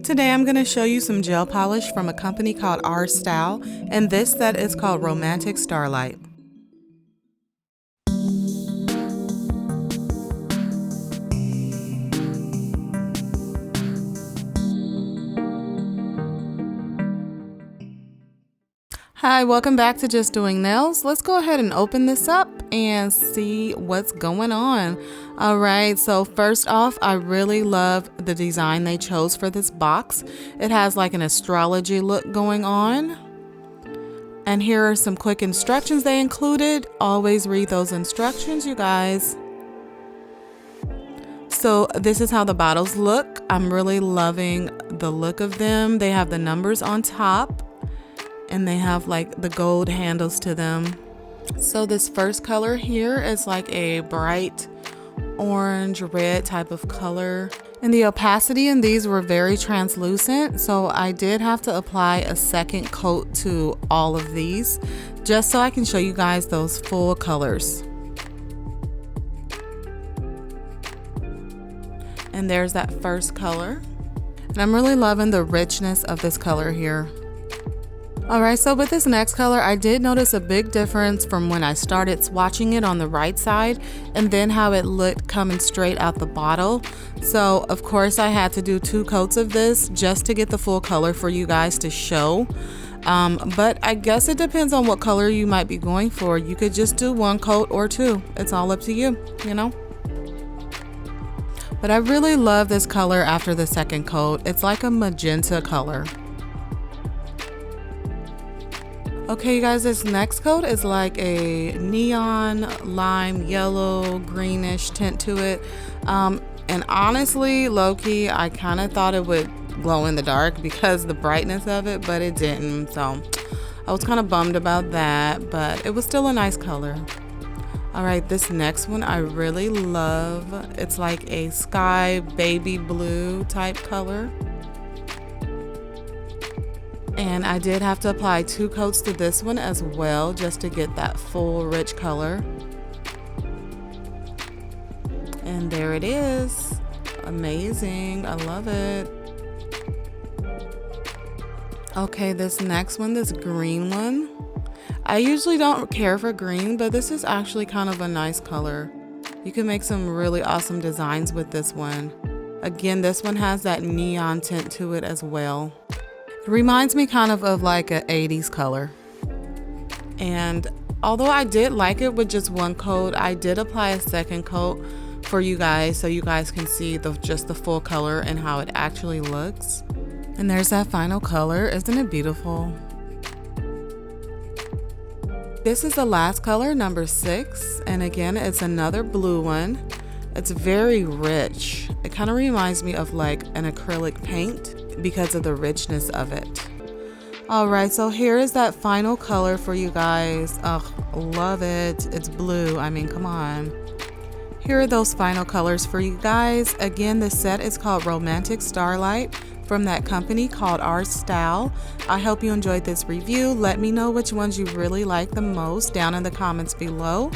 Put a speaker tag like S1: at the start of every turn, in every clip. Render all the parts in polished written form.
S1: Today I'm going to show you some gel polish from a company called Rstyle, and this set is called Romantic Starlight. Hi, welcome back to Just Doing Nails. Let's go ahead and open this up and see what's going on. All right, so first off, I really love the design they chose for this box. It has like an astrology look going on. And here are some quick instructions they included. Always read those instructions, you guys. So this is how the bottles look. I'm really loving the look of them. They have the numbers on top, and they have like the gold handles to them. So this first color here is like a bright orange red type of color, and the opacity in these were very translucent, so I did have to apply a second coat to all of these just so I can show you guys those full colors. And there's that first color, and I'm really loving the richness of this color here. Alright, so with this next color, I did notice a big difference from when I started swatching it on the right side and then how it looked coming straight out the bottle. So of course I had to do 2 coats of this just to get the full color for you guys to show. But I guess it depends on what color you might be going for. You could just do 1 coat or 2. It's all up to you, you know? But I really love this color after the second coat. It's like a magenta color. Okay, you guys, this next coat is like a neon lime yellow greenish tint to it. And honestly, low-key, I kind of thought it would glow in the dark because the brightness of it, but it didn't. So I was kind of bummed about that, but it was still a nice color. All right, this next one I really love. It's like a sky baby blue type color. And I did have to apply 2 coats to this one as well just to get that full rich color. And there it is. Amazing. I love it. Okay, this next one, this green one. I usually don't care for green, but this is actually kind of a nice color. You can make some really awesome designs with this one. Again, this one has that neon tint to it as well. It reminds me kind of like an 80s color. And although I did like it with just 1 coat, I did apply a second coat for you guys so you guys can see just the full color and how it actually looks. And there's that final color. Isn't it beautiful? This is the last color, number 6. And again, it's another blue one. It's very rich. It kind of reminds me of like an acrylic paint because of the richness of it. All right, so here is that final color for you guys. Oh, love it. It's blue. I mean, come on. Here are those final colors for you guys. Again, this set is called Romantic Starlight from that company called Rstyle. I hope you enjoyed this review. Let me know which ones you really like the most down in the comments below.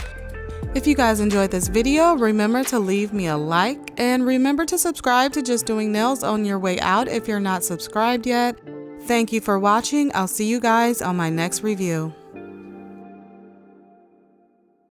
S1: If you guys enjoyed this video, remember to leave me a like and remember to subscribe to Just Doing Nails on your way out if you're not subscribed yet. Thank you for watching. I'll see you guys on my next review.